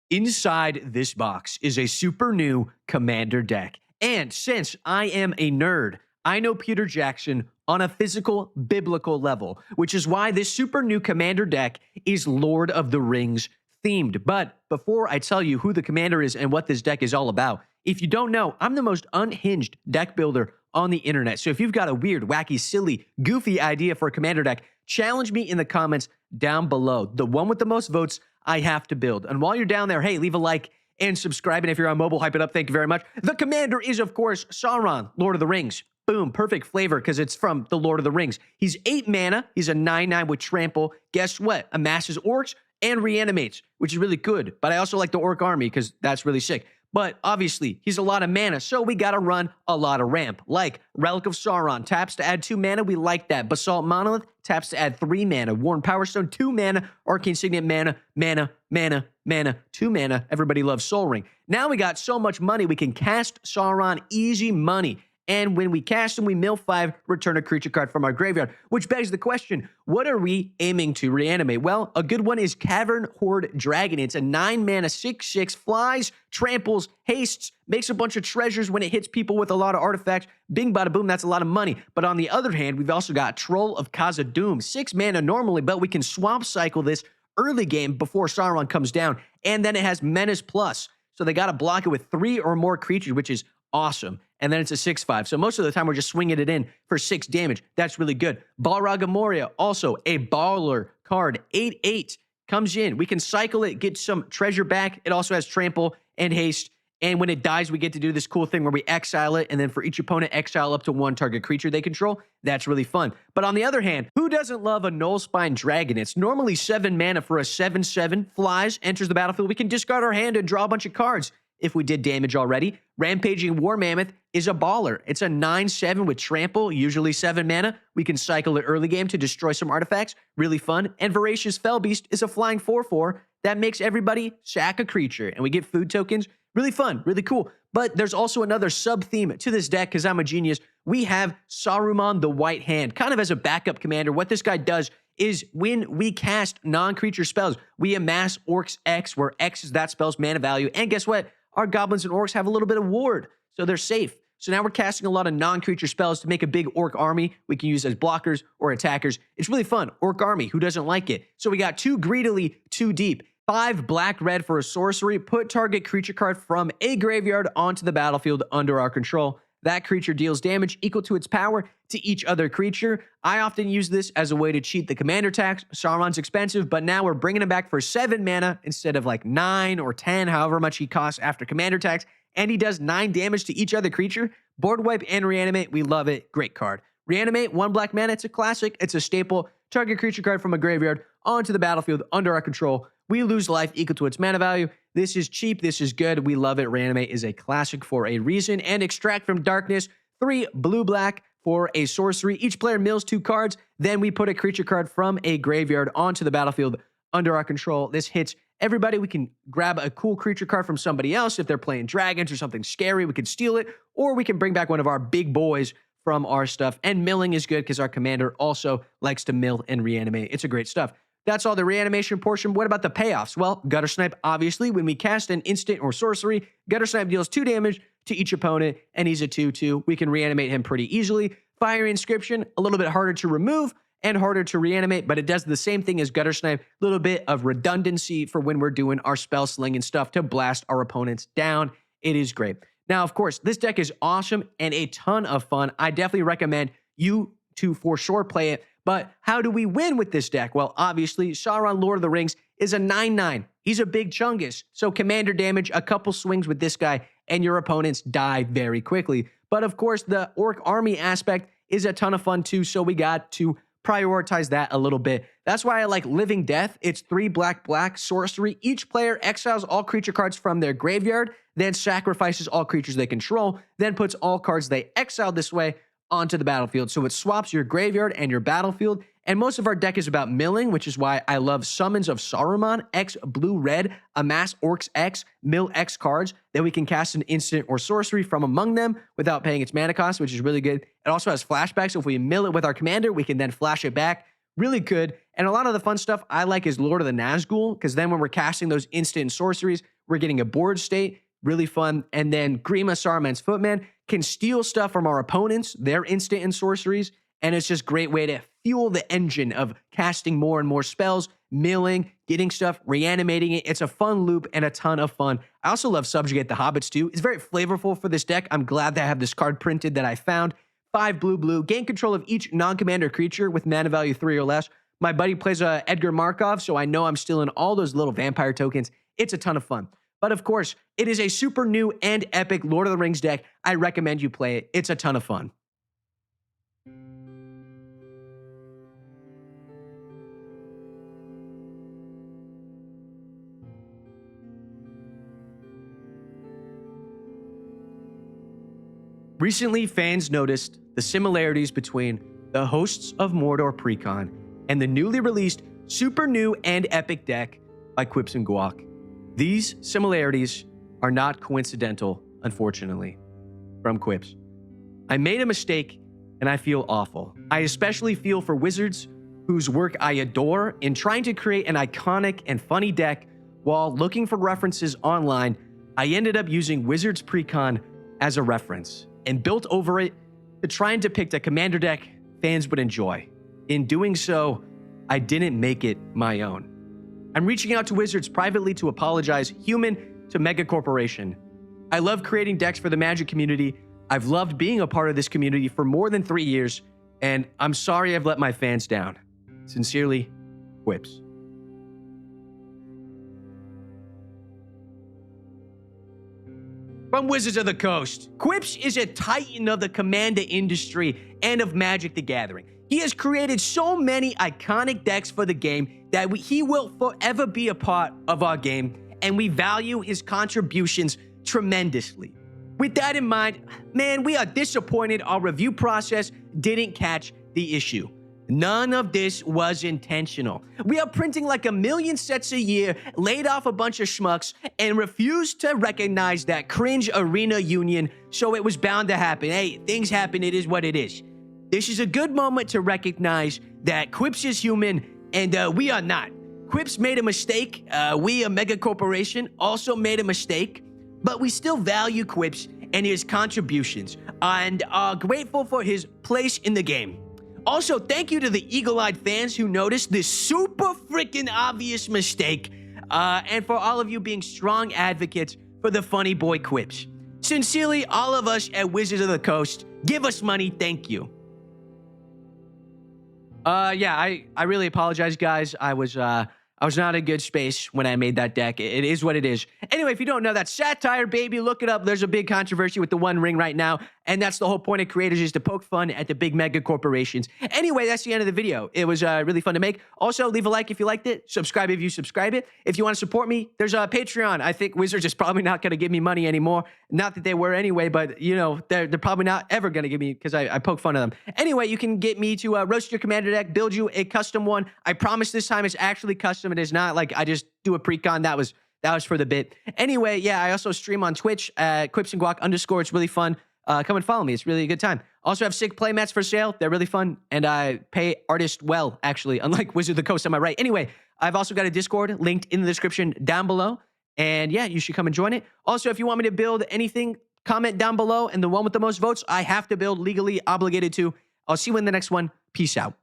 Inside this box is a super new Commander deck. And since I am a nerd, I know Peter Jackson on a physical, biblical level, which is why this super new Commander deck is Lord of the Rings themed. But before I tell you who the Commander is and what this deck is all about, if you don't know, I'm the most unhinged deck builder on the internet. So if you've got a weird, wacky, silly, goofy idea for a Commander deck, challenge me in the comments down below. The one with the most votes, I have to build. And while you're down there, hey, leave a like and subscribe. And if you're on mobile, hype it up. Thank you very much. The Commander is, of course, Sauron, Lord of the Rings. Boom, perfect flavor because it's from the Lord of the Rings. He's 8 mana. He's a 9/9 with trample. Guess what? Amasses orcs and reanimates, which is really good. But I also like the orc army because that's really sick. But obviously, he's a lot of mana, so we got to run a lot of ramp. Like Relic of Sauron, taps to add 2 mana. We like that. Basalt Monolith, taps to add 3 mana. Worn Power Stone, 2 mana. Arcane Signet, mana, 2 mana. Everybody loves Soul Ring. Now we got so much money, we can cast Sauron, easy money. And when we cast him, we mill 5, return a creature card from our graveyard, which begs the question, what are we aiming to reanimate? Well, a good one is Cavern Horde Dragon. It's a 9 mana, 6/6, flies, tramples, hastes, makes a bunch of treasures when it hits people with a lot of artifacts. Bing, bada, boom, that's a lot of money. But on the other hand, we've also got Troll of Khazad-dûm, 6 mana normally, but we can swamp cycle this early game before Sauron comes down. And then it has Menace Plus. So they got to block it with 3 or more creatures, which is awesome. And then it's a 6/5. So most of the time, we're just swinging it in for 6 damage. That's really good. Balrog Moria, also a baller card. 8/8 comes in. We can cycle it, get some treasure back. It also has trample and haste. And when it dies, we get to do this cool thing where we exile it. And then for each opponent, exile up to 1 target creature they control. That's really fun. But on the other hand, who doesn't love a Nullspine Dragon? It's normally 7 mana for a 7/7. Flies, enters the battlefield. We can discard our hand and draw a bunch of cards if we did damage already. Rampaging War Mammoth is a baller. It's a 9/7 with trample, usually 7 mana. We can cycle it early game to destroy some artifacts. Really fun. And Voracious Fellbeast is a flying 4/4 that makes everybody sack a creature. And we get food tokens. Really fun, really cool. But there's also another sub-theme to this deck because I'm a genius. We have Saruman the White Hand, kind of as a backup commander. What this guy does is when we cast non-creature spells, we amass Orcs X, where X is that spell's mana value. And guess what? Our goblins and orcs have a little bit of ward, so they're safe. So now we're casting a lot of non-creature spells to make a big orc army we can use as blockers or attackers. It's really fun. Orc army, who doesn't like it? So we got 2 greedily, 2 deep. 5 black-red for a sorcery. Put target creature card from a graveyard onto the battlefield under our control. That creature deals damage equal to its power to each other creature. I often use this as a way to cheat the commander tax. Sauron's expensive, but now we're bringing him back for 7 mana instead of like 9 or 10, however much he costs after commander tax. And he does 9 damage to each other creature. Board wipe and reanimate. We love it. Great card. Reanimate, 1 black mana. It's a classic. It's a staple. Target creature card from a graveyard onto the battlefield under our control. We lose life equal to its mana value. This is cheap. This is good. We love it. Reanimate is a classic for a reason. And Extract from Darkness, 3 blue-black for a sorcery. Each player mills 2 cards. Then we put a creature card from a graveyard onto the battlefield under our control. This hits everybody. We can grab a cool creature card from somebody else. If they're playing dragons or something scary, we can steal it. Or we can bring back one of our big boys from our stuff. And milling is good because our commander also likes to mill and reanimate. It's a great stuff. That's all the reanimation portion. What about the payoffs? Well, Gutter Snipe, obviously, when we cast an instant or sorcery, Gutter Snipe deals 2 damage to each opponent, and he's a 2/2. We can reanimate him pretty easily. Fire Inscription, a little bit harder to remove and harder to reanimate, but it does the same thing as Gutter Snipe. A little bit of redundancy for when we're doing our spell sling and stuff to blast our opponents down. It is great. Now, of course, this deck is awesome and a ton of fun. I definitely recommend you to for sure play it. But how do we win with this deck? Well, obviously, Sauron Lord of the Rings is a 9/9. He's a big chungus. So commander damage, a couple swings with this guy, and your opponents die very quickly. But of course, the Orc Army aspect is a ton of fun too, so we got to prioritize that a little bit. That's why I like Living Death. It's 3 black sorcery. Each player exiles all creature cards from their graveyard, then sacrifices all creatures they control, then puts all cards they exiled this way onto the battlefield. So it swaps your graveyard and your battlefield. And most of our deck is about milling, which is why I love Summons of Saruman, X blue-red, amass Orcs X, mill X cards. Then we can cast an instant or sorcery from among them without paying its mana cost, which is really good. It also has flashback, so if we mill it with our commander, we can then flash it back. Really good. And a lot of the fun stuff I like is Lord of the Nazgul, because then when we're casting those instant sorceries, We're getting a board state, really fun. And then Grima, Saruman's Footman, can steal stuff from our opponents, their instant and sorceries. And it's just a great way to fuel the engine of casting more and more spells, milling, getting stuff, reanimating it. It's a fun loop and a ton of fun. I also love Subjugate the Hobbits too. It's very flavorful for this deck. I'm glad that I have this card printed that I found. 5 blue, gain control of each non-commander creature with mana value 3 or less. My buddy plays Edgar Markov, so I know I'm stealing all those little vampire tokens. It's a ton of fun. But of course, it is a super new and epic Lord of the Rings deck. I recommend you play it. It's a ton of fun. Recently, fans noticed the similarities between the hosts of Mordor Precon and the newly released super new and epic deck by Quips and Guac. These similarities are not coincidental, unfortunately. From Quips. I made a mistake and I feel awful. I especially feel for wizards whose work I adore in trying to create an iconic and funny deck. While looking for references online, I ended up using Wizards Precon as a reference and built over it to try and depict a commander deck fans would enjoy. In doing so, I didn't make it my own. I'm reaching out to Wizards privately to apologize, human to mega corporation. I love creating decks for the Magic community. I've loved being a part of this community for more than 3 years, and I'm sorry I've let my fans down. Sincerely, Quips. From Wizards of the Coast, Quips is a titan of the Commander industry and of Magic the Gathering. He has created so many iconic decks for the game that he will forever be a part of our game, and we value his contributions tremendously. With that in mind, man, we are disappointed our review process didn't catch the issue. None of this was intentional. We are printing like 1 million sets a year, laid off a bunch of schmucks, and refused to recognize that cringe arena union, so it was bound to happen. Hey, things happen, it is what it is. This is a good moment to recognize that Quips is human, and we are not. Quips made a mistake. We, a mega corporation, also made a mistake, but we still value Quips and his contributions, and are grateful for his place in the game. Also, thank you to the eagle-eyed fans who noticed this super freaking obvious mistake, and for all of you being strong advocates for the funny boy Quips. Sincerely, all of us at Wizards of the Coast, give us money, thank you. Yeah, I really apologize, guys. I was not in a good space when I made that deck. It is what it is. Anyway, if you don't know, that's satire, baby. Look it up. There's a big controversy with the One Ring right now, and that's the whole point of creators, is to poke fun at the big mega corporations. Anyway, that's the end of the video. It was really fun to make. Also, leave a like if you liked it. Subscribe if you subscribe it. If you want to support me, there's a Patreon. I think Wizards is probably not going to give me money anymore. Not that they were anyway, but, you know, they're probably not ever going to give me, because I poke fun at them. Anyway, you can get me to roast your commander deck, build you a custom one. I promise this time it's actually custom. It is not like I just do a precon. That was for the bit. Anyway, yeah, I also stream on Twitch at quipsandguac_. It's really fun. Come and follow me. It's really a good time. Also have sick playmats for sale. They're really fun, and I pay artists well, actually, unlike Wizard of the Coast on my right. Anyway, I've also got a Discord linked in the description down below, and yeah, you should come and join it. Also, if you want me to build anything, comment down below, and the one with the most votes, I have to build, legally obligated to. I'll see you in the next one. Peace out.